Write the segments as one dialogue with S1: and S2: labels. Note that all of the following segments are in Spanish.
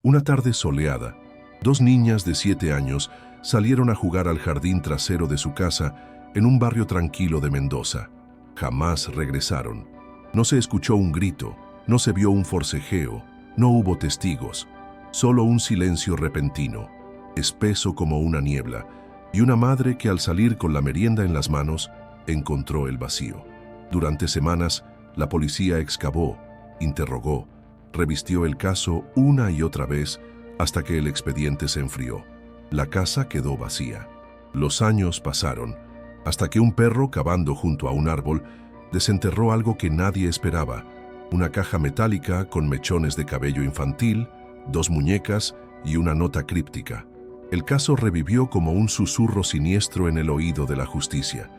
S1: Una tarde soleada, dos niñas de 7 años salieron a jugar al jardín trasero de su casa en un barrio tranquilo de Mendoza. Jamás regresaron. No se escuchó un grito, no se vio un forcejeo, no hubo testigos, solo un silencio repentino, espeso como una niebla, y una madre que al salir con la merienda en las manos, encontró el vacío. Durante semanas, la policía excavó, interrogó, revistió el caso una y otra vez hasta que el expediente se enfrió. La casa quedó vacía. Los años pasaron, hasta que un perro cavando junto a un árbol desenterró algo que nadie esperaba: una caja metálica con mechones de cabello infantil, 2 muñecas y una nota críptica. El caso revivió como un susurro siniestro en el oído de la justicia.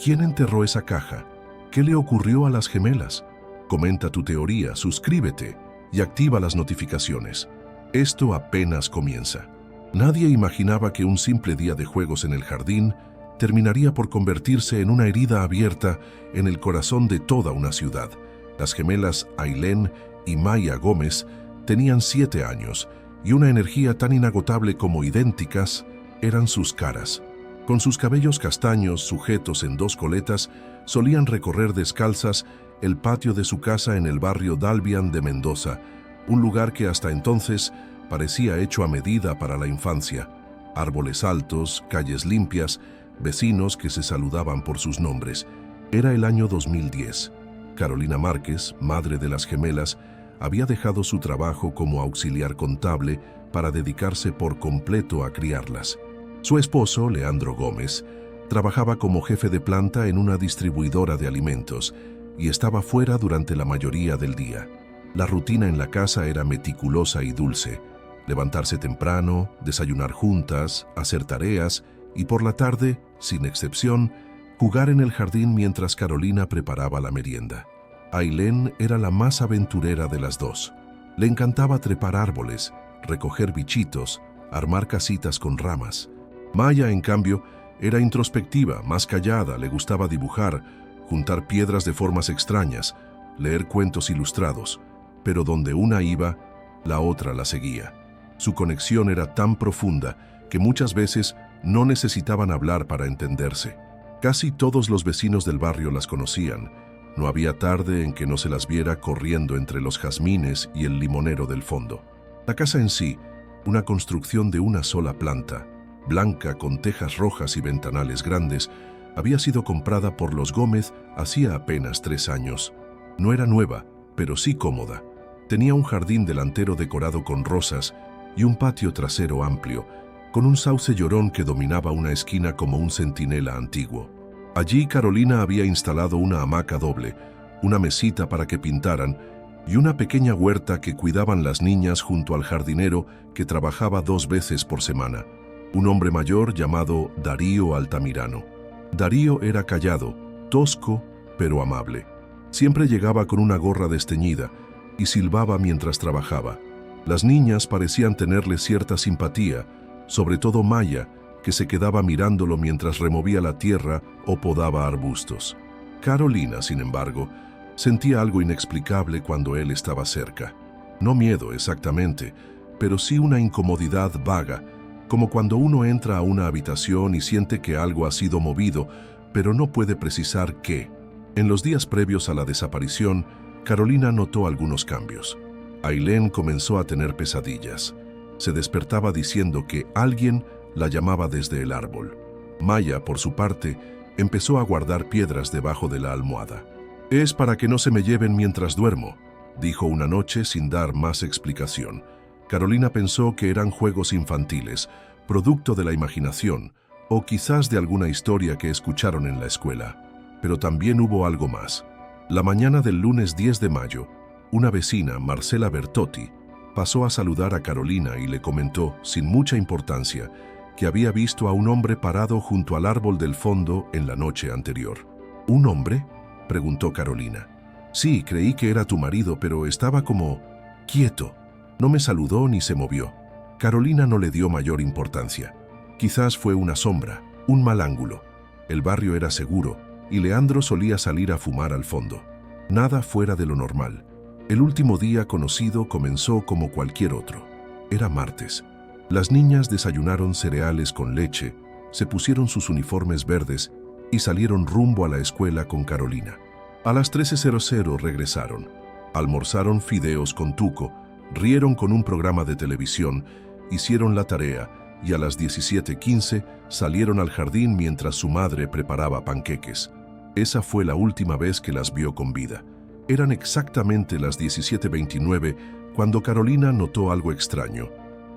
S1: ¿Quién enterró esa caja? ¿Qué le ocurrió a las gemelas? Comenta tu teoría, suscríbete y activa las notificaciones. Esto apenas comienza. Nadie imaginaba que un simple día de juegos en el jardín terminaría por convertirse en una herida abierta en el corazón de toda una ciudad. Las gemelas Ailén y Maya Gómez tenían 7 años y una energía tan inagotable como idénticas eran sus caras. Con sus cabellos castaños sujetos en 2 coletas, solían recorrer descalzas el patio de su casa en el barrio Dalbian de Mendoza, un lugar que hasta entonces parecía hecho a medida para la infancia. Árboles altos, calles limpias, vecinos que se saludaban por sus nombres. Era el año 2010. Carolina Márquez, madre de las gemelas, había dejado su trabajo como auxiliar contable para dedicarse por completo a criarlas. Su esposo, Leandro Gómez, trabajaba como jefe de planta en una distribuidora de alimentos y estaba fuera durante la mayoría del día. La rutina en la casa era meticulosa y dulce: levantarse temprano, desayunar juntas, hacer tareas y por la tarde, sin excepción, jugar en el jardín mientras Carolina preparaba la merienda. Ailén era la más aventurera de las dos. Le encantaba trepar árboles, recoger bichitos, armar casitas con ramas. Maya, en cambio, era introspectiva, más callada, le gustaba dibujar, juntar piedras de formas extrañas, leer cuentos ilustrados, pero donde una iba, la otra la seguía. Su conexión era tan profunda que muchas veces no necesitaban hablar para entenderse. Casi todos los vecinos del barrio las conocían. No había tarde en que no se las viera corriendo entre los jazmines y el limonero del fondo. La casa en sí, una construcción de una sola planta, blanca con tejas rojas y ventanales grandes, había sido comprada por los Gómez hacía apenas 3 años. No era nueva, pero sí cómoda. Tenía un jardín delantero decorado con rosas y un patio trasero amplio, con un sauce llorón que dominaba una esquina como un centinela antiguo. Allí Carolina había instalado una hamaca doble, una mesita para que pintaran y una pequeña huerta que cuidaban las niñas junto al jardinero que trabajaba 2 veces por semana, un hombre mayor llamado Darío Altamirano. Darío era callado, tosco, pero amable. Siempre llegaba con una gorra desteñida y silbaba mientras trabajaba. Las niñas parecían tenerle cierta simpatía, sobre todo Maya, que se quedaba mirándolo mientras removía la tierra o podaba arbustos. Carolina, sin embargo, sentía algo inexplicable cuando él estaba cerca. No miedo exactamente, pero sí una incomodidad vaga, como cuando uno entra a una habitación y siente que algo ha sido movido, pero no puede precisar qué. En los días previos a la desaparición, Carolina notó algunos cambios. Ailén comenzó a tener pesadillas. Se despertaba diciendo que alguien la llamaba desde el árbol. Maya, por su parte, empezó a guardar piedras debajo de la almohada. «Es para que no se me lleven mientras duermo», dijo una noche sin dar más explicación. Carolina pensó que eran juegos infantiles, producto de la imaginación, o quizás de alguna historia que escucharon en la escuela. Pero también hubo algo más. La mañana del lunes 10 de mayo, una vecina, Marcela Bertotti, pasó a saludar a Carolina y le comentó, sin mucha importancia, que había visto a un hombre parado junto al árbol del fondo en la noche anterior. ¿Un hombre?, preguntó Carolina. «Sí, creí que era tu marido, pero estaba como quieto. No me saludó ni se movió». Carolina no le dio mayor importancia. Quizás fue una sombra, un mal ángulo. El barrio era seguro y Leandro solía salir a fumar al fondo. Nada fuera de lo normal. El último día conocido comenzó como cualquier otro. Era martes. Las niñas desayunaron cereales con leche, se pusieron sus uniformes verdes y salieron rumbo a la escuela con Carolina. A las 13:00 regresaron. Almorzaron fideos con tuco, rieron con un programa de televisión, hicieron la tarea y a las 17:15 salieron al jardín mientras su madre preparaba panqueques. Esa fue la última vez que las vio con vida. Eran exactamente las 17:29 cuando Carolina notó algo extraño,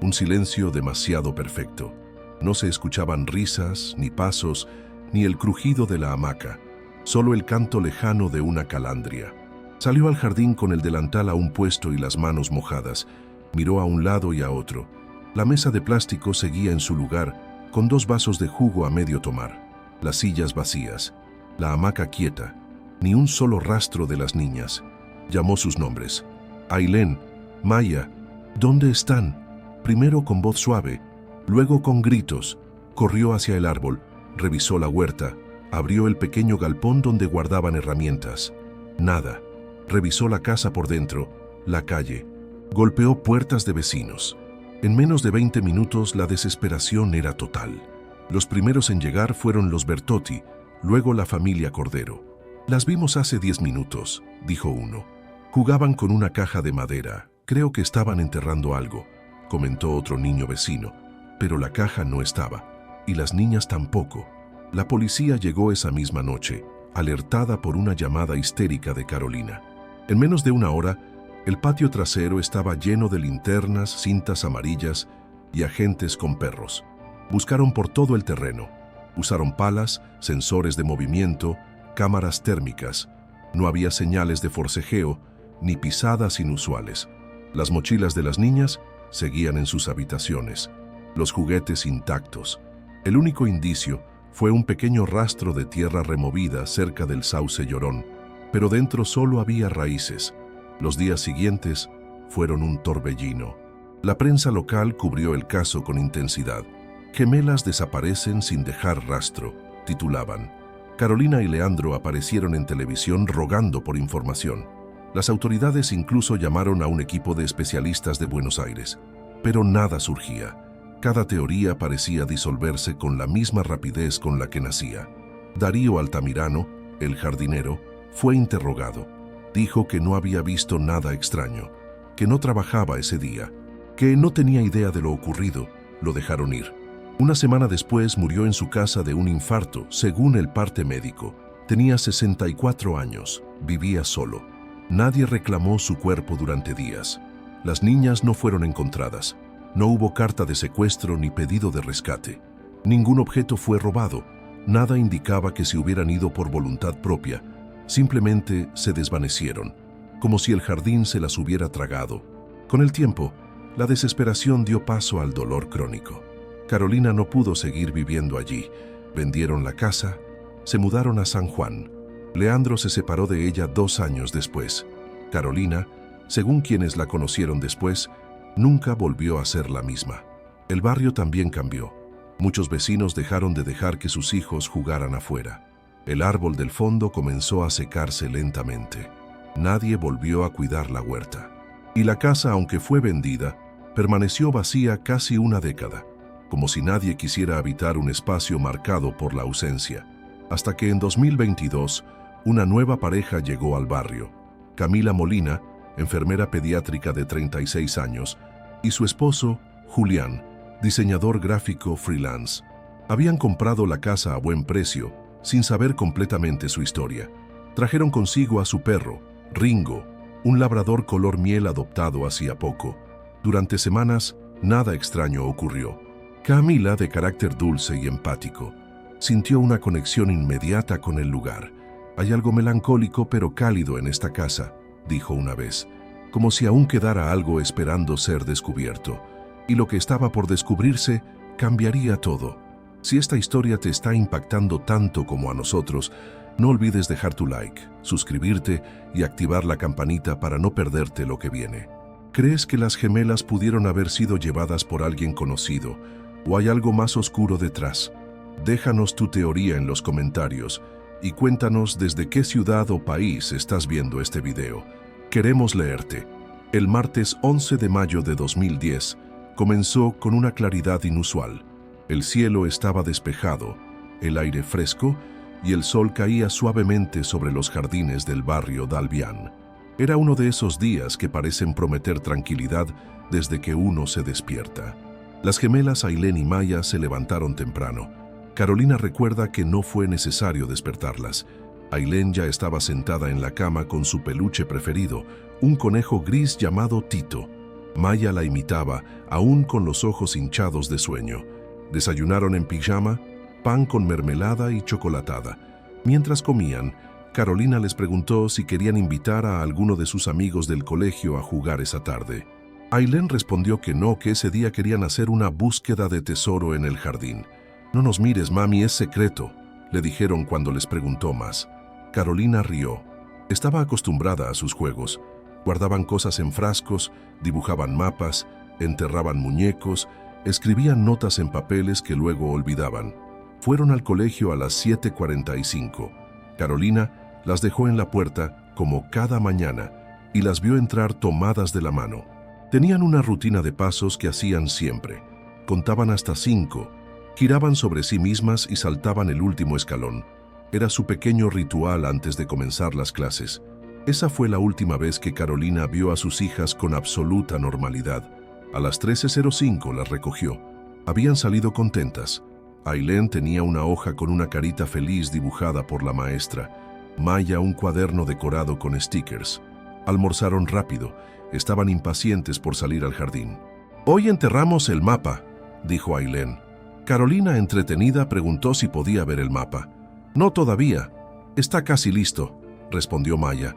S1: un silencio demasiado perfecto. No se escuchaban risas, ni pasos, ni el crujido de la hamaca, solo el canto lejano de una calandria. Salió al jardín con el delantal aún puesto y las manos mojadas. Miró a un lado y a otro. La mesa de plástico seguía en su lugar, con 2 vasos de jugo a medio tomar. Las sillas vacías, la hamaca quieta, ni un solo rastro de las niñas. Llamó sus nombres. Ailén, Maya, ¿dónde están? Primero con voz suave, luego con gritos. Corrió hacia el árbol, revisó la huerta, abrió el pequeño galpón donde guardaban herramientas. Nada. Revisó la casa por dentro, la calle. Golpeó puertas de vecinos. En menos de 20 minutos la desesperación era total. Los primeros en llegar fueron los Bertotti, luego la familia Cordero. «Las vimos hace 10 minutos», dijo uno. «Jugaban con una caja de madera. Creo que estaban enterrando algo», comentó otro niño vecino. Pero la caja no estaba, y las niñas tampoco. La policía llegó esa misma noche, alertada por una llamada histérica de Carolina. En menos de una hora, el patio trasero estaba lleno de linternas, cintas amarillas y agentes con perros. Buscaron por todo el terreno. Usaron palas, sensores de movimiento, cámaras térmicas. No había señales de forcejeo ni pisadas inusuales. Las mochilas de las niñas seguían en sus habitaciones, los juguetes intactos. El único indicio fue un pequeño rastro de tierra removida cerca del sauce Llorón, pero dentro solo había raíces. Los días siguientes fueron un torbellino. La prensa local cubrió el caso con intensidad. «Gemelas desaparecen sin dejar rastro», titulaban. Carolina y Leandro aparecieron en televisión rogando por información. Las autoridades incluso llamaron a un equipo de especialistas de Buenos Aires, pero nada surgía. Cada teoría parecía disolverse con la misma rapidez con la que nacía. Darío Altamirano, el jardinero, fue interrogado. Dijo que no había visto nada extraño, que no trabajaba ese día, que no tenía idea de lo ocurrido. Lo dejaron ir. Una semana después murió en su casa de un infarto, según el parte médico. Tenía 64 años, vivía solo. Nadie reclamó su cuerpo durante días. Las niñas no fueron encontradas. No hubo carta de secuestro ni pedido de rescate. Ningún objeto fue robado. Nada indicaba que se hubieran ido por voluntad propia. Simplemente se desvanecieron, como si el jardín se las hubiera tragado. Con el tiempo, la desesperación dio paso al dolor crónico. Carolina no pudo seguir viviendo allí. Vendieron la casa, se mudaron a San Juan. Leandro se separó de ella 2 años después. Carolina, según quienes la conocieron después, nunca volvió a ser la misma. El barrio también cambió. Muchos vecinos dejaron de dejar que sus hijos jugaran afuera. El árbol del fondo comenzó a secarse lentamente. Nadie volvió a cuidar la huerta. Y la casa, aunque fue vendida, permaneció vacía casi una década, como si nadie quisiera habitar un espacio marcado por la ausencia. Hasta que en 2022, una nueva pareja llegó al barrio. Camila Molina, enfermera pediátrica de 36 años, y su esposo, Julián, diseñador gráfico freelance. Habían comprado la casa a buen precio, sin saber completamente su historia. Trajeron consigo a su perro, Ringo, un labrador color miel adoptado hacía poco. Durante semanas, nada extraño ocurrió. Camila, de carácter dulce y empático, sintió una conexión inmediata con el lugar. «Hay algo melancólico pero cálido en esta casa», dijo una vez, como si aún quedara algo esperando ser descubierto. Y lo que estaba por descubrirse cambiaría todo. Si esta historia te está impactando tanto como a nosotros, no olvides dejar tu like, suscribirte y activar la campanita para no perderte lo que viene. ¿Crees que las gemelas pudieron haber sido llevadas por alguien conocido o hay algo más oscuro detrás? Déjanos tu teoría en los comentarios y cuéntanos desde qué ciudad o país estás viendo este video. Queremos leerte. El martes 11 de mayo de 2010, Comenzó con una claridad inusual. El cielo estaba despejado, el aire fresco y el sol caía suavemente sobre los jardines del barrio d'Albion. Era uno de esos días que parecen prometer tranquilidad desde que uno se despierta. Las gemelas Ailén y Maya se levantaron temprano. Carolina recuerda que no fue necesario despertarlas. Ailén ya estaba sentada en la cama con su peluche preferido, un conejo gris llamado Tito. Maya la imitaba, aún con los ojos hinchados de sueño. Desayunaron en pijama, pan con mermelada y chocolatada. Mientras comían, Carolina les preguntó si querían invitar a alguno de sus amigos del colegio a jugar esa tarde. Ailén respondió que no, que ese día querían hacer una búsqueda de tesoro en el jardín. «No nos mires, mami, es secreto», le dijeron cuando les preguntó más. Carolina rió. Estaba acostumbrada a sus juegos. Guardaban cosas en frascos, dibujaban mapas, enterraban muñecos, escribían notas en papeles que luego olvidaban. Fueron al colegio a las 7:45. Carolina las dejó en la puerta, como cada mañana, y las vio entrar tomadas de la mano. Tenían una rutina de pasos que hacían siempre. Contaban hasta 5, giraban sobre sí mismas y saltaban el último escalón. Era su pequeño ritual antes de comenzar las clases. Esa fue la última vez que Carolina vio a sus hijas con absoluta normalidad. A las 13:05 las recogió. Habían salido contentas. Ailén tenía una hoja con una carita feliz dibujada por la maestra. Maya un cuaderno decorado con stickers. Almorzaron rápido. Estaban impacientes por salir al jardín. «Hoy enterramos el mapa», dijo Ailén. Carolina, entretenida, preguntó si podía ver el mapa. «No todavía. Está casi listo», respondió Maya.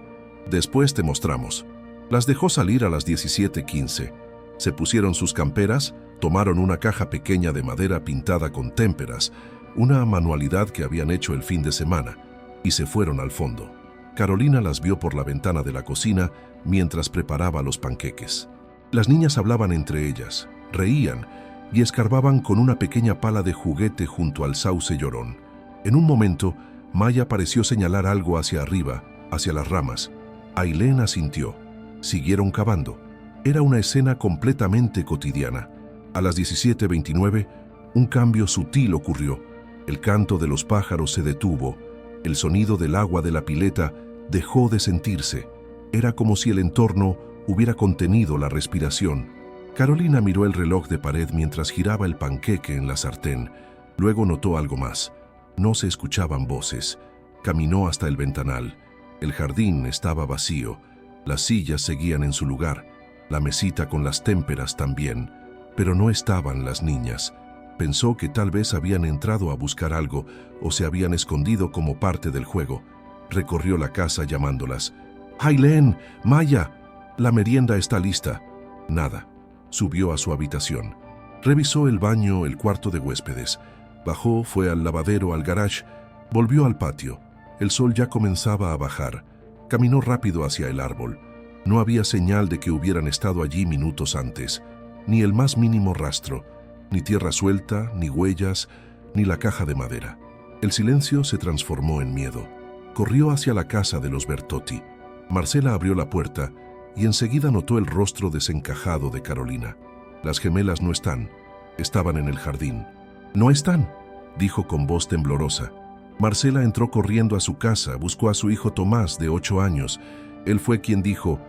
S1: «Después te mostramos». Las dejó salir a las 17:15. Se pusieron sus camperas, tomaron una caja pequeña de madera pintada con témperas, una manualidad que habían hecho el fin de semana, y se fueron al fondo. Carolina las vio por la ventana de la cocina mientras preparaba los panqueques. Las niñas hablaban entre ellas, reían y escarbaban con una pequeña pala de juguete junto al sauce llorón. En un momento, Maya pareció señalar algo hacia arriba, hacia las ramas. Ailén asintió. Siguieron cavando. Era una escena completamente cotidiana. A las 17:29, un cambio sutil ocurrió. El canto de los pájaros se detuvo. El sonido del agua de la pileta dejó de sentirse. Era como si el entorno hubiera contenido la respiración. Carolina miró el reloj de pared mientras giraba el panqueque en la sartén. Luego notó algo más. No se escuchaban voces. Caminó hasta el ventanal. El jardín estaba vacío. Las sillas seguían en su lugar. La mesita con las témperas también. Pero no estaban las niñas. Pensó que tal vez habían entrado a buscar algo o se habían escondido como parte del juego. Recorrió la casa llamándolas. «Ailén, Maya, la merienda está lista». Nada. Subió a su habitación. Revisó el baño, el cuarto de huéspedes. Bajó, fue al lavadero, al garage. Volvió al patio. El sol ya comenzaba a bajar. Caminó rápido hacia el árbol. No había señal de que hubieran estado allí minutos antes. Ni el más mínimo rastro. Ni tierra suelta, ni huellas, ni la caja de madera. El silencio se transformó en miedo. Corrió hacia la casa de los Bertotti. Marcela abrió la puerta y enseguida notó el rostro desencajado de Carolina. Las gemelas no están. Estaban en el jardín. «No están», dijo con voz temblorosa. Marcela entró corriendo a su casa, buscó a su hijo Tomás, de 8 años. Él fue quien dijo: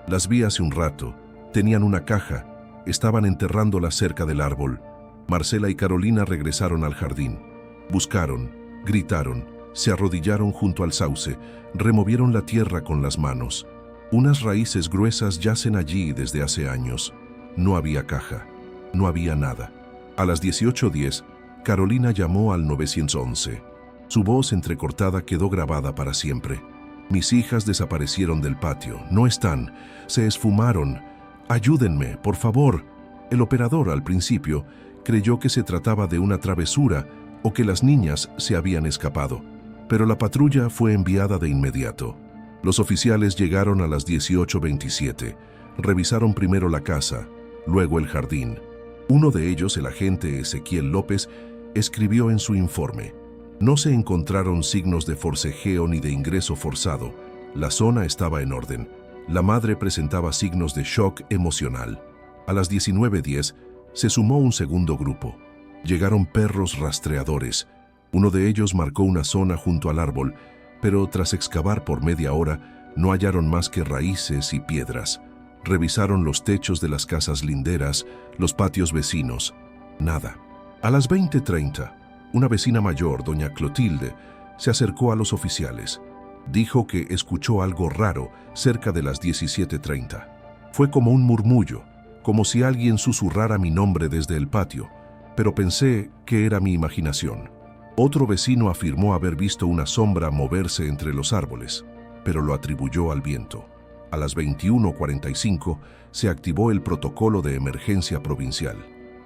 S1: «Las vi hace un rato. Tenían una caja. Estaban enterrándola cerca del árbol». Marcela y Carolina regresaron al jardín. Buscaron, gritaron, se arrodillaron junto al sauce, removieron la tierra con las manos. Unas raíces gruesas yacen allí desde hace años. No había caja, no había nada. A las 18:10, Carolina llamó al 911. Su voz entrecortada quedó grabada para siempre. «Mis hijas desaparecieron del patio, no están, se esfumaron. Ayúdenme, por favor». El operador, al principio, creyó que se trataba de una travesura o que las niñas se habían escapado. Pero la patrulla fue enviada de inmediato. Los oficiales llegaron a las 18:27. Revisaron primero la casa, luego el jardín. Uno de ellos, el agente Ezequiel López, escribió en su informe: «No se encontraron signos de forcejeo ni de ingreso forzado. La zona estaba en orden. La madre presentaba signos de shock emocional». A las 19:10, Se sumó un segundo grupo. Llegaron perros rastreadores. Uno de ellos marcó una zona junto al árbol, pero tras excavar por media hora, no hallaron más que raíces y piedras. Revisaron los techos de las casas linderas, los patios vecinos. Nada. A las 20:30, una vecina mayor, doña Clotilde, se acercó a los oficiales. Dijo que escuchó algo raro cerca de las 17:30. Fue como un murmullo, como si alguien susurrara mi nombre desde el patio, pero pensé que era mi imaginación. Otro vecino afirmó haber visto una sombra moverse entre los árboles, pero lo atribuyó al viento. A las 21:45 se activó el protocolo de emergencia provincial.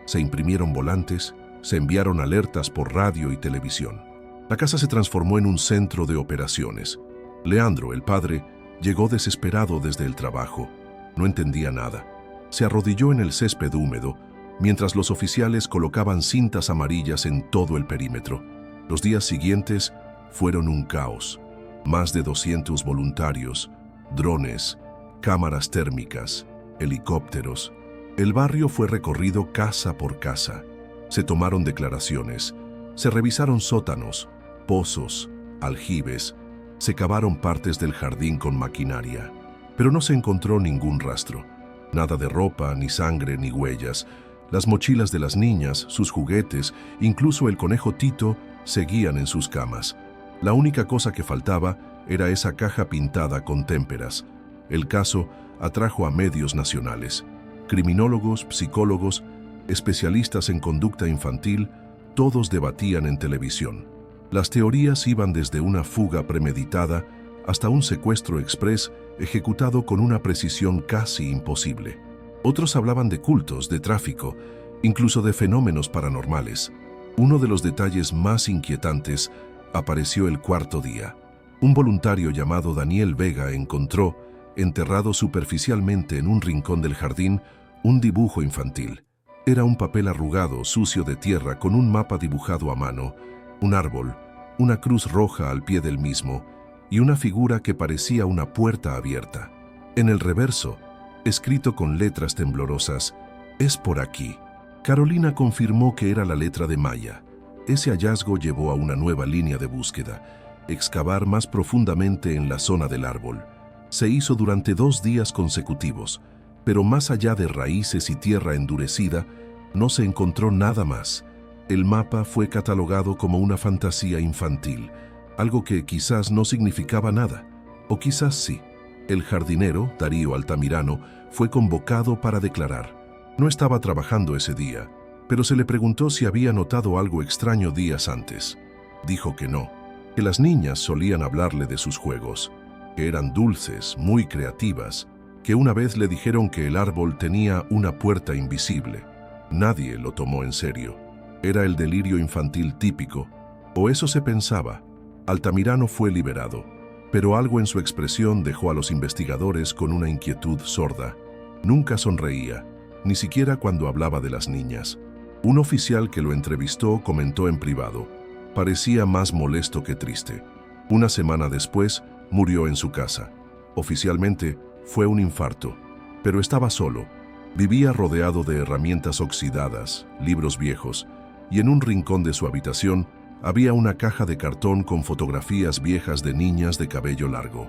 S1: Se imprimieron volantes, se enviaron alertas por radio y televisión. La casa se transformó en un centro de operaciones. Leandro, el padre, llegó desesperado desde el trabajo. No entendía nada. Se arrodilló en el césped húmedo, mientras los oficiales colocaban cintas amarillas en todo el perímetro. Los días siguientes fueron un caos. Más de 200 voluntarios, drones, cámaras térmicas, helicópteros. El barrio fue recorrido casa por casa. Se tomaron declaraciones, se revisaron sótanos, pozos, aljibes, se cavaron partes del jardín con maquinaria, pero no se encontró ningún rastro. Nada de ropa, ni sangre, ni huellas. Las mochilas de las niñas, sus juguetes, incluso el conejo Tito, seguían en sus camas. La única cosa que faltaba era esa caja pintada con témperas. El caso atrajo a medios nacionales. Criminólogos, psicólogos, especialistas en conducta infantil, todos debatían en televisión. Las teorías iban desde una fuga premeditada hasta un secuestro exprés ejecutado con una precisión casi imposible. Otros hablaban de cultos, de tráfico, incluso de fenómenos paranormales. Uno de los detalles más inquietantes apareció el cuarto día. Un voluntario llamado Daniel Vega encontró, enterrado superficialmente en un rincón del jardín, un dibujo infantil. Era un papel arrugado, sucio de tierra, con un mapa dibujado a mano, un árbol, una cruz roja al pie del mismo y una figura que parecía una puerta abierta. En el reverso, escrito con letras temblorosas, «Es por aquí». Carolina confirmó que era la letra de Maya. Ese hallazgo llevó a una nueva línea de búsqueda, excavar más profundamente en la zona del árbol. Se hizo durante 2 días consecutivos, pero más allá de raíces y tierra endurecida, no se encontró nada más. El mapa fue catalogado como una fantasía infantil, algo que quizás no significaba nada, o quizás sí. El jardinero, Darío Altamirano, fue convocado para declarar. No estaba trabajando ese día, pero se le preguntó si había notado algo extraño días antes. Dijo que no, que las niñas solían hablarle de sus juegos, que eran dulces, muy creativas, que una vez le dijeron que el árbol tenía una puerta invisible. Nadie lo tomó en serio. Era el delirio infantil típico, o eso se pensaba. Altamirano fue liberado, pero algo en su expresión dejó a los investigadores con una inquietud sorda. Nunca sonreía, ni siquiera cuando hablaba de las niñas. Un oficial que lo entrevistó comentó en privado: parecía más molesto que triste. Una semana después, murió en su casa. Oficialmente, fue un infarto, pero estaba solo. Vivía rodeado de herramientas oxidadas, libros viejos, y en un rincón de su habitación había una caja de cartón con fotografías viejas de niñas de cabello largo.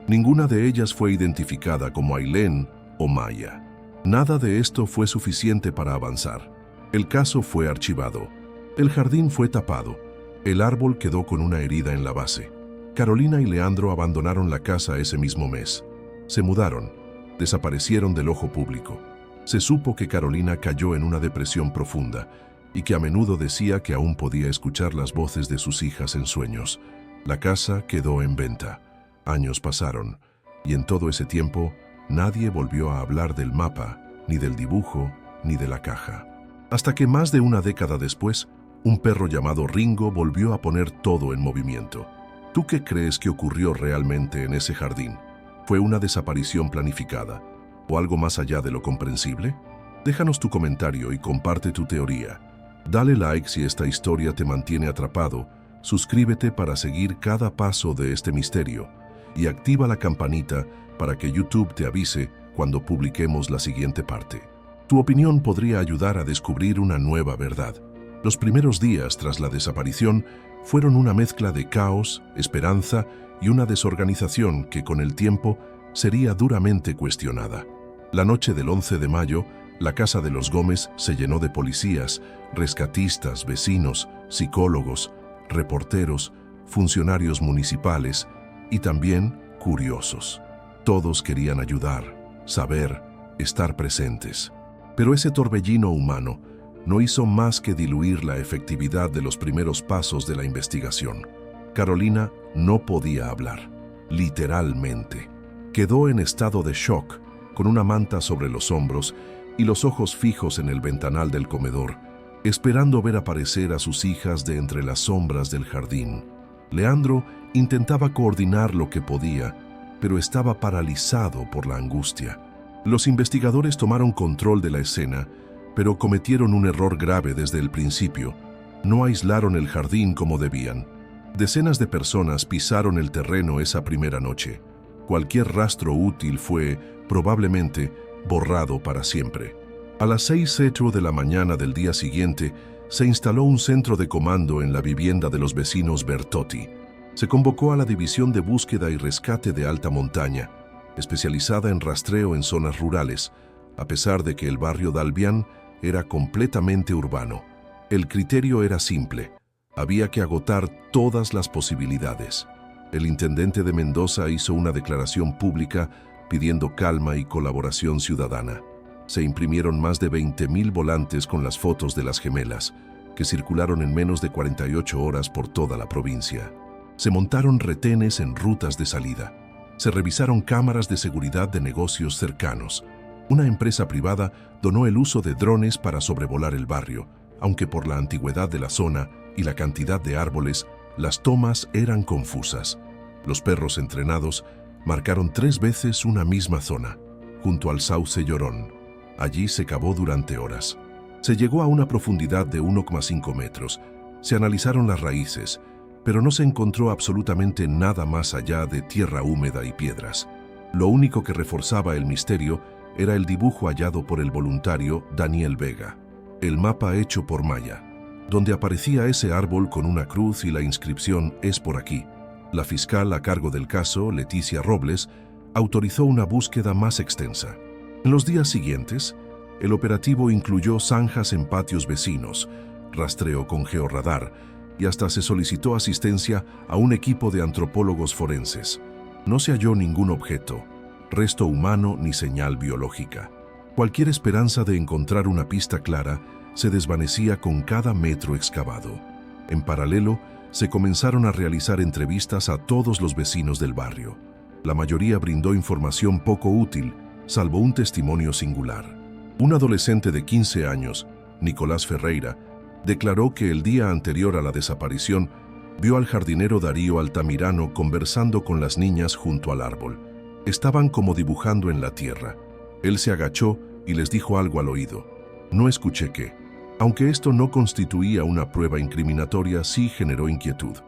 S1: Ninguna de ellas fue identificada como Ailén o Maya. Nada de esto fue suficiente para avanzar. El caso fue archivado. El jardín fue tapado. El árbol quedó con una herida en la base. Carolina y Leandro abandonaron la casa ese mismo mes. Se mudaron. Desaparecieron del ojo público. Se supo que Carolina cayó en una depresión profunda y que a menudo decía que aún podía escuchar las voces de sus hijas en sueños. La casa quedó en venta. Años pasaron, y en todo ese tiempo nadie volvió a hablar del mapa, ni del dibujo, ni de la caja. Hasta que más de una década después, un perro llamado Ringo volvió a poner todo en movimiento. ¿Tú qué crees que ocurrió realmente en ese jardín? ¿Fue una desaparición planificada o algo más allá de lo comprensible? Déjanos tu comentario y comparte tu teoría. Dale like si esta historia te mantiene atrapado, suscríbete para seguir cada paso de este misterio y activa la campanita para que YouTube te avise cuando publiquemos la siguiente parte. Tu opinión podría ayudar a descubrir una nueva verdad. Los primeros días tras la desaparición fueron una mezcla de caos, esperanza y una desorganización que con el tiempo sería duramente cuestionada. La noche del 11 de mayo, la casa de los Gómez se llenó de policías, rescatistas, vecinos, psicólogos, reporteros, funcionarios municipales y también curiosos. Todos querían ayudar, saber, estar presentes. Pero ese torbellino humano no hizo más que diluir la efectividad de los primeros pasos de la investigación. Carolina no podía hablar, literalmente. Quedó en estado de shock, con una manta sobre los hombros y los ojos fijos en el ventanal del comedor, esperando ver aparecer a sus hijas de entre las sombras del jardín. Leandro intentaba coordinar lo que podía, pero estaba paralizado por la angustia. Los investigadores tomaron control de la escena, pero cometieron un error grave desde el principio. No aislaron el jardín como debían. Decenas de personas pisaron el terreno esa primera noche. Cualquier rastro útil fue, probablemente, borrado para siempre. A las 6:08 de la mañana del día siguiente, se instaló un centro de comando en la vivienda de los vecinos Bertotti. Se convocó a la División de Búsqueda y Rescate de Alta Montaña, especializada en rastreo en zonas rurales, a pesar de que el barrio Dalbián era completamente urbano. El criterio era simple: había que agotar todas las posibilidades. El intendente de Mendoza hizo una declaración pública pidiendo calma y colaboración ciudadana. Se imprimieron más de 20.000 volantes con las fotos de las gemelas, que circularon en menos de 48 horas por toda la provincia. Se montaron retenes en rutas de salida. Se revisaron cámaras de seguridad de negocios cercanos. Una empresa privada donó el uso de drones para sobrevolar el barrio, aunque por la antigüedad de la zona y la cantidad de árboles, las tomas eran confusas. Los perros entrenados marcaron 3 veces una misma zona, junto al sauce Llorón. Allí se cavó durante horas. Se llegó a una profundidad de 1,5 metros. Se analizaron las raíces, pero no se encontró absolutamente nada más allá de tierra húmeda y piedras. Lo único que reforzaba el misterio era el dibujo hallado por el voluntario Daniel Vega, el mapa hecho por Maya, donde aparecía ese árbol con una cruz y la inscripción "Es por aquí". La fiscal a cargo del caso, Leticia Robles, autorizó una búsqueda más extensa. En los días siguientes, el operativo incluyó zanjas en patios vecinos, rastreo con georradar y hasta se solicitó asistencia a un equipo de antropólogos forenses. No se halló ningún objeto, resto humano ni señal biológica. Cualquier esperanza de encontrar una pista clara se desvanecía con cada metro excavado. En paralelo, se comenzaron a realizar entrevistas a todos los vecinos del barrio. La mayoría brindó información poco útil, salvo un testimonio singular. Un adolescente de 15 años, Nicolás Ferreira, declaró que el día anterior a la desaparición vio al jardinero Darío Altamirano conversando con las niñas junto al árbol. Estaban como dibujando en la tierra. Él se agachó y les dijo algo al oído. No escuché qué. Aunque esto no constituía una prueba incriminatoria, sí generó inquietud.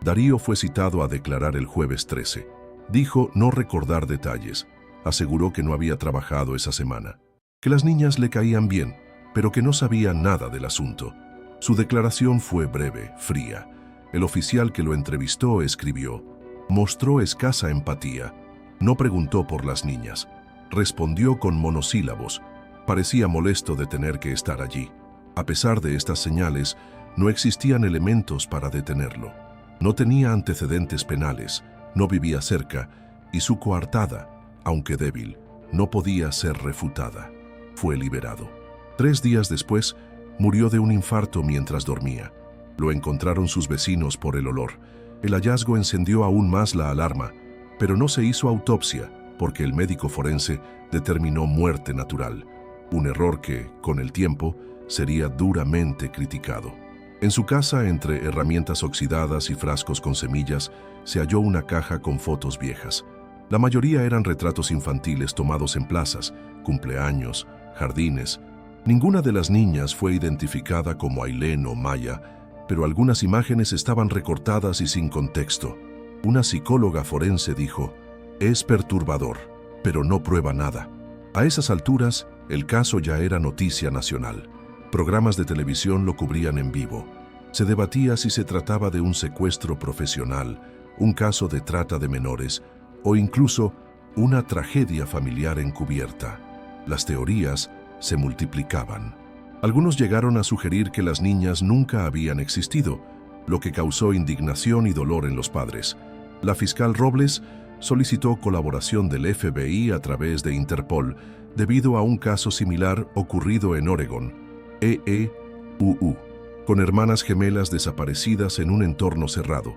S1: Darío fue citado a declarar el jueves 13. Dijo no recordar detalles. Aseguró que no había trabajado esa semana, que las niñas le caían bien, pero que no sabía nada del asunto. Su declaración fue breve, fría. El oficial que lo entrevistó escribió: mostró escasa empatía. No preguntó por las niñas. Respondió con monosílabos. Parecía molesto de tener que estar allí. A pesar de estas señales, no existían elementos para detenerlo. No tenía antecedentes penales, no vivía cerca, y su coartada, aunque débil, no podía ser refutada. Fue liberado. 3 días después, murió de un infarto mientras dormía. Lo encontraron sus vecinos por el olor. El hallazgo encendió aún más la alarma, pero no se hizo autopsia porque el médico forense determinó muerte natural, un error que, con el tiempo, sería duramente criticado. En su casa, entre herramientas oxidadas y frascos con semillas, se halló una caja con fotos viejas. La mayoría eran retratos infantiles tomados en plazas, cumpleaños, jardines. Ninguna de las niñas fue identificada como Ailén o Maya, pero algunas imágenes estaban recortadas y sin contexto. Una psicóloga forense dijo: es perturbador, pero no prueba nada. A esas alturas, El caso ya era noticia nacional. Programas de televisión lo cubrían en vivo. Se debatía si se trataba de un secuestro profesional, un caso de trata de menores o incluso una tragedia familiar encubierta. Las teorías se multiplicaban. Algunos llegaron a sugerir que las niñas nunca habían existido, lo que causó indignación y dolor en los padres. La fiscal Robles solicitó colaboración del FBI a través de Interpol debido a un caso similar ocurrido en Oregón, EEUU, con hermanas gemelas desaparecidas en un entorno cerrado.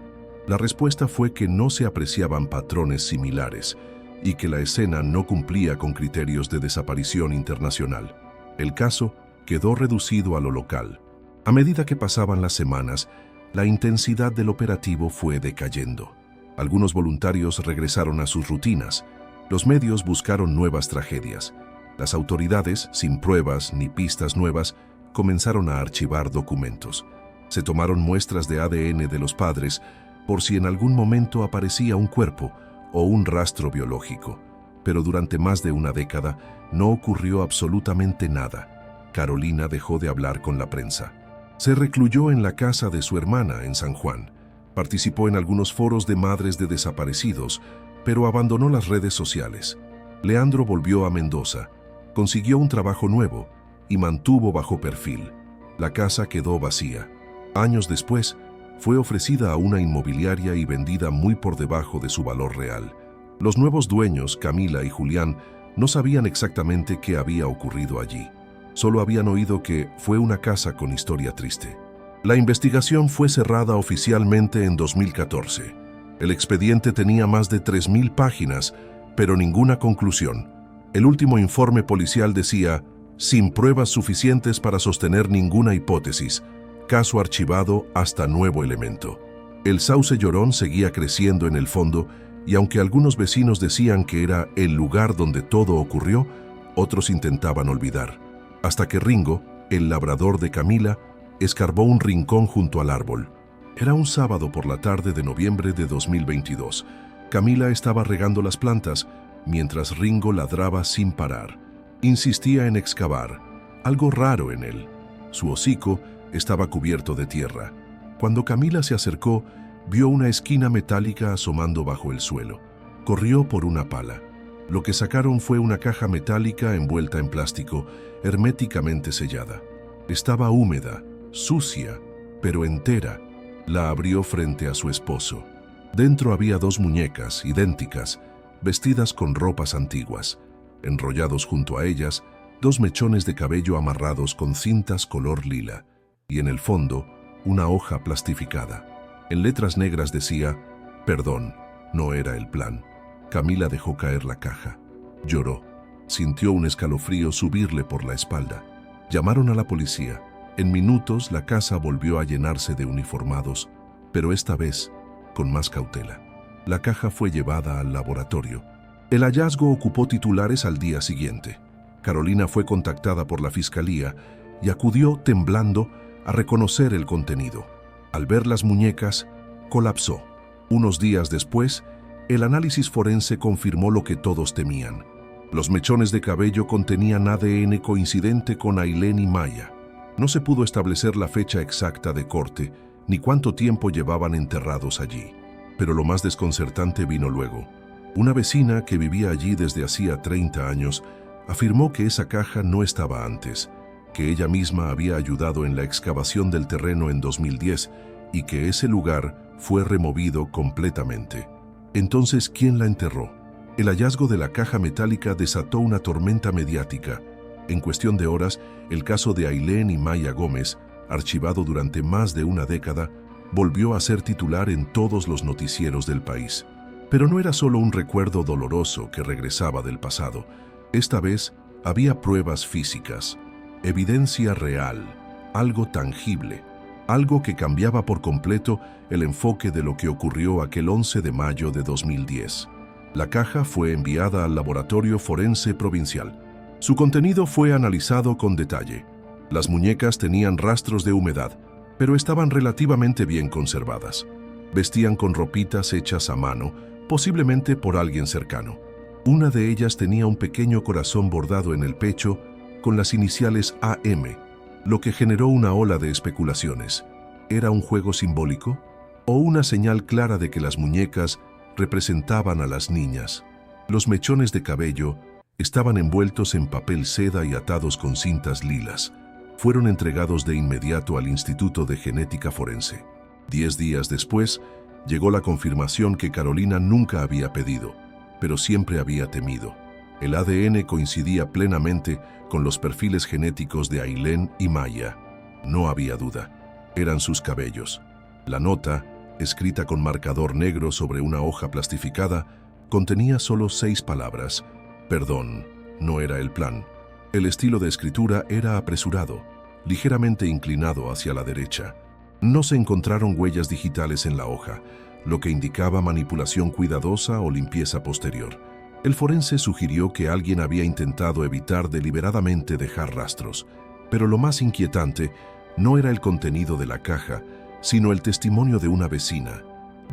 S1: La respuesta fue que no se apreciaban patrones similares y que la escena no cumplía con criterios de desaparición internacional. El caso quedó reducido a lo local. A medida que pasaban las semanas, la intensidad del operativo fue decayendo. Algunos voluntarios regresaron a sus rutinas. Los medios buscaron nuevas tragedias. Las autoridades, sin pruebas ni pistas nuevas, comenzaron a archivar documentos. Se tomaron muestras de ADN de los padres por si en algún momento aparecía un cuerpo o un rastro biológico. Pero durante más de una década no ocurrió absolutamente nada. Carolina dejó de hablar con la prensa. Se recluyó en la casa de su hermana en San Juan. Participó en algunos foros de madres de desaparecidos, pero abandonó las redes sociales. Leandro volvió a Mendoza, consiguió un trabajo nuevo y mantuvo bajo perfil. La casa quedó vacía. Años después, fue ofrecida a una inmobiliaria y vendida muy por debajo de su valor real. Los nuevos dueños, Camila y Julián, no sabían exactamente qué había ocurrido allí. Solo habían oído que fue una casa con historia triste. La investigación fue cerrada oficialmente en 2014. El expediente tenía más de 3.000 páginas, pero ninguna conclusión. El último informe policial decía, sin pruebas suficientes para sostener ninguna hipótesis, caso archivado hasta nuevo elemento. El sauce Llorón seguía creciendo en el fondo y aunque algunos vecinos decían que era el lugar donde todo ocurrió, otros intentaban olvidar. Hasta que Ringo, el labrador de Camila, escarbó un rincón junto al árbol. Era un sábado por la tarde de noviembre de 2022. Camila estaba regando las plantas, mientras Ringo ladraba sin parar. Insistía en excavar, algo raro en él. Su hocico estaba cubierto de tierra. Cuando Camila se acercó, vio una esquina metálica asomando bajo el suelo. Corrió por una pala. Lo que sacaron fue una caja metálica envuelta en plástico, herméticamente sellada. Estaba húmeda, sucia, pero entera. La abrió frente a su esposo. Dentro había 2 muñecas, idénticas, vestidas con ropas antiguas. Enrollados junto a ellas, 2 mechones de cabello amarrados con cintas color lila. Y en el fondo, una hoja plastificada. En letras negras decía, «Perdón, no era el plan». Camila dejó caer la caja. Lloró. Sintió un escalofrío subirle por la espalda. Llamaron a la policía. En minutos la casa volvió a llenarse de uniformados, pero esta vez con más cautela. La caja fue llevada al laboratorio. El hallazgo ocupó titulares al día siguiente. Carolina fue contactada por la fiscalía y acudió temblando a reconocer el contenido. Al ver las muñecas, colapsó. Unos días después, el análisis forense confirmó lo que todos temían. Los mechones de cabello contenían ADN coincidente con Ailén y Maya. No se pudo establecer la fecha exacta de corte, ni cuánto tiempo llevaban enterrados allí. Pero lo más desconcertante vino luego. Una vecina que vivía allí desde hacía 30 años afirmó que esa caja no estaba antes, que ella misma había ayudado en la excavación del terreno en 2010 y que ese lugar fue removido completamente. Entonces, ¿quién la enterró? El hallazgo de la caja metálica desató una tormenta mediática. En cuestión de horas, el caso de Ailén y Maya Gómez, archivado durante más de una década, volvió a ser titular en todos los noticieros del país. Pero no era solo un recuerdo doloroso que regresaba del pasado. Esta vez había pruebas físicas, evidencia real, algo tangible, algo que cambiaba por completo el enfoque de lo que ocurrió aquel 11 de mayo de 2010. La caja fue enviada al Laboratorio Forense Provincial. Su contenido fue analizado con detalle. Las muñecas tenían rastros de humedad, pero estaban relativamente bien conservadas. Vestían con ropitas hechas a mano, posiblemente por alguien cercano. Una de ellas tenía un pequeño corazón bordado en el pecho con las iniciales AM, lo que generó una ola de especulaciones. ¿Era un juego simbólico o una señal clara de que las muñecas representaban a las niñas? Los mechones de cabello estaban envueltos en papel seda y atados con cintas lilas. Fueron entregados de inmediato al Instituto de Genética Forense. 10 días después, llegó la confirmación que Carolina nunca había pedido, pero siempre había temido. El ADN coincidía plenamente con los perfiles genéticos de Ailén y Maya. No había duda. Eran sus cabellos. La nota, escrita con marcador negro sobre una hoja plastificada, contenía solo 6 palabras. Perdón, no era el plan. El estilo de escritura era apresurado, ligeramente inclinado hacia la derecha. No se encontraron huellas digitales en la hoja, lo que indicaba manipulación cuidadosa o limpieza posterior. El forense sugirió que alguien había intentado evitar deliberadamente dejar rastros, pero lo más inquietante no era el contenido de la caja, sino el testimonio de una vecina,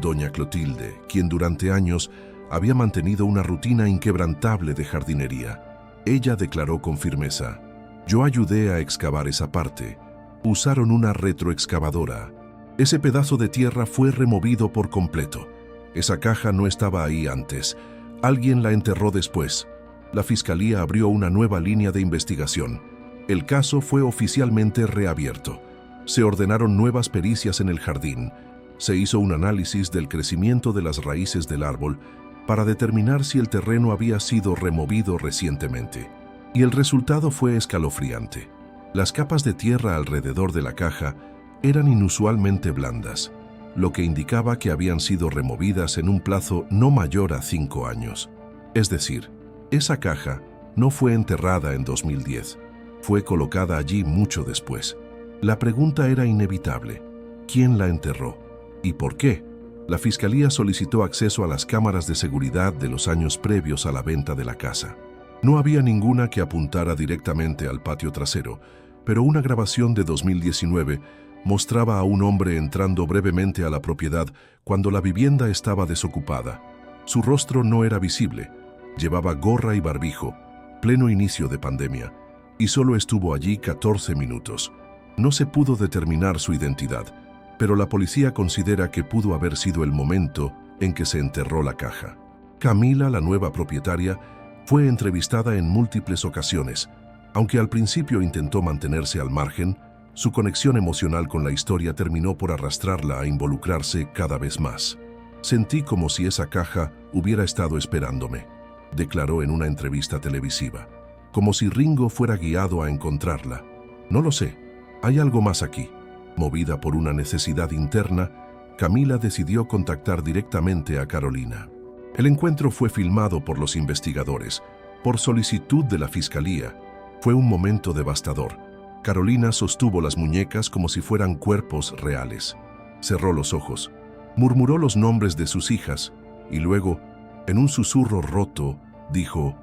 S1: doña Clotilde, quien durante años había mantenido una rutina inquebrantable de jardinería. Ella declaró con firmeza: «Yo ayudé a excavar esa parte. Usaron una retroexcavadora. Ese pedazo de tierra fue removido por completo. Esa caja no estaba ahí antes. Alguien la enterró después». La fiscalía abrió una nueva línea de investigación. El caso fue oficialmente reabierto. Se ordenaron nuevas pericias en el jardín. Se hizo un análisis del crecimiento de las raíces del árbol para determinar si el terreno había sido removido recientemente. Y el resultado fue escalofriante. Las capas de tierra alrededor de la caja eran inusualmente blandas, lo que indicaba que habían sido removidas en un plazo no mayor a 5 años. Es decir, esa caja no fue enterrada en 2010, fue colocada allí mucho después. La pregunta era inevitable: ¿quién la enterró? ¿Y por qué? La fiscalía solicitó acceso a las cámaras de seguridad de los años previos a la venta de la casa. No había ninguna que apuntara directamente al patio trasero, pero una grabación de 2019 mostraba a un hombre entrando brevemente a la propiedad cuando la vivienda estaba desocupada. Su rostro no era visible, llevaba gorra y barbijo, pleno inicio de pandemia, y solo estuvo allí 14 minutos. No se pudo determinar su identidad, pero la policía considera que pudo haber sido el momento en que se enterró la caja. Camila, la nueva propietaria, fue entrevistada en múltiples ocasiones. Aunque al principio intentó mantenerse al margen, su conexión emocional con la historia terminó por arrastrarla a involucrarse cada vez más. «Sentí como si esa caja hubiera estado esperándome», declaró en una entrevista televisiva. «Como si Ringo fuera guiado a encontrarla. No lo sé, hay algo más aquí». Movida por una necesidad interna, Camila decidió contactar directamente a Carolina. El encuentro fue filmado por los investigadores, por solicitud de la fiscalía. Fue un momento devastador. Carolina sostuvo las muñecas como si fueran cuerpos reales. Cerró los ojos, murmuró los nombres de sus hijas y luego, en un susurro roto, dijo: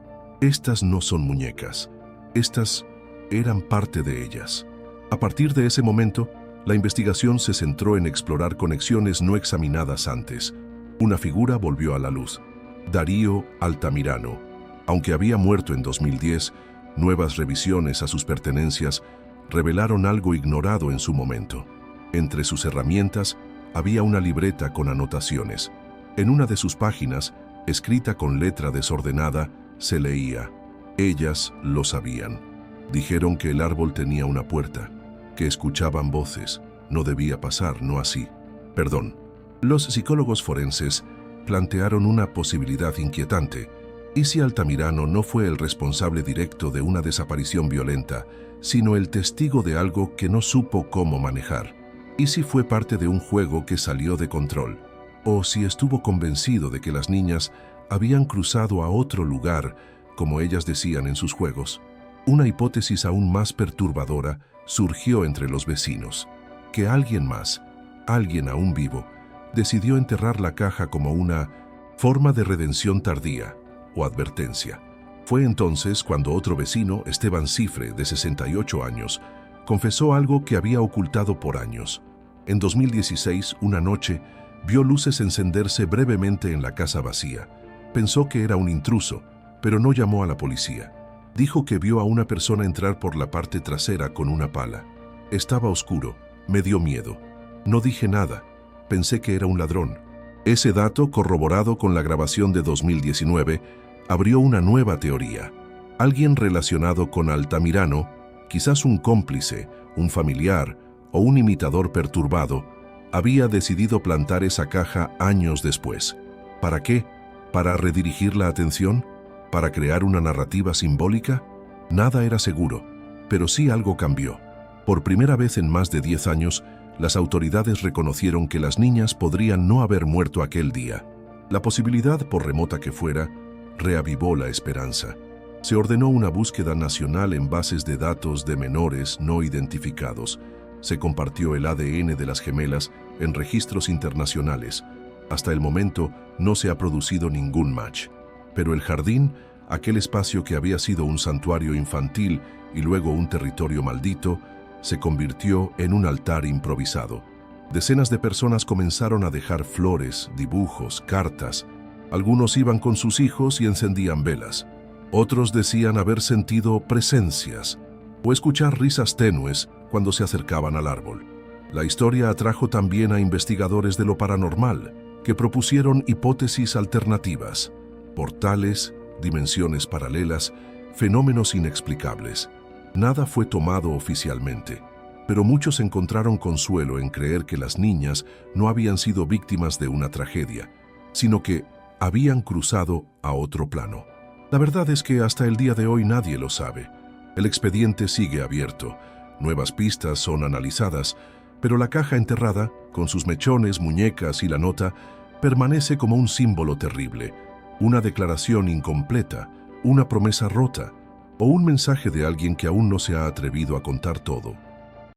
S1: «Estas no son muñecas. Estas eran parte de ellas». A partir de ese momento, la investigación se centró en explorar conexiones no examinadas antes. Una figura volvió a la luz: Darío Altamirano. Aunque había muerto en 2010, nuevas revisiones a sus pertenencias revelaron algo ignorado en su momento. Entre sus herramientas había una libreta con anotaciones. En una de sus páginas, escrita con letra desordenada, se leía: «Ellas lo sabían. Dijeron que el árbol tenía una puerta, que escuchaban voces. No debía pasar, no así. Perdón». Los psicólogos forenses plantearon una posibilidad inquietante. ¿Y si Altamirano no fue el responsable directo de una desaparición violenta, sino el testigo de algo que no supo cómo manejar? ¿Y si fue parte de un juego que salió de control? ¿O si estuvo convencido de que las niñas habían cruzado a otro lugar, como ellas decían en sus juegos? Una hipótesis aún más perturbadora surgió entre los vecinos: que alguien más, alguien aún vivo, decidió enterrar la caja como una forma de redención tardía o advertencia. Fue entonces cuando otro vecino, Esteban Cifre, de 68 años, confesó algo que había ocultado por años. En 2016, una noche, vio luces encenderse brevemente en la casa vacía. Pensó que era un intruso, pero no llamó a la policía. Dijo que vio a una persona entrar por la parte trasera con una pala. Estaba oscuro, me dio miedo. No dije nada, pensé que era un ladrón. Ese dato, corroborado con la grabación de 2019, abrió una nueva teoría. Alguien relacionado con Altamirano, quizás un cómplice, un familiar o un imitador perturbado, había decidido plantar esa caja años después. ¿Para qué? ¿Para redirigir la atención? ¿Para crear una narrativa simbólica? Nada era seguro, pero sí algo cambió. Por primera vez en más de 10 años, las autoridades reconocieron que las niñas podrían no haber muerto aquel día. La posibilidad, por remota que fuera, reavivó la esperanza. Se ordenó una búsqueda nacional en bases de datos de menores no identificados. Se compartió el ADN de las gemelas en registros internacionales. Hasta el momento no se ha producido ningún match. Pero el jardín, aquel espacio que había sido un santuario infantil y luego un territorio maldito, se convirtió en un altar improvisado. Decenas de personas comenzaron a dejar flores, dibujos, cartas. Algunos iban con sus hijos y encendían velas. Otros decían haber sentido presencias o escuchar risas tenues cuando se acercaban al árbol. La historia atrajo también a investigadores de lo paranormal, que propusieron hipótesis alternativas: portales, dimensiones paralelas, fenómenos inexplicables. Nada fue tomado oficialmente, pero muchos encontraron consuelo en creer que las niñas no habían sido víctimas de una tragedia, sino que habían cruzado a otro plano. La verdad es que hasta el día de hoy nadie lo sabe. El expediente sigue abierto, nuevas pistas son analizadas, pero la caja enterrada, con sus mechones, muñecas y la nota, permanece como un símbolo terrible, una declaración incompleta, una promesa rota, o un mensaje de alguien que aún no se ha atrevido a contar todo.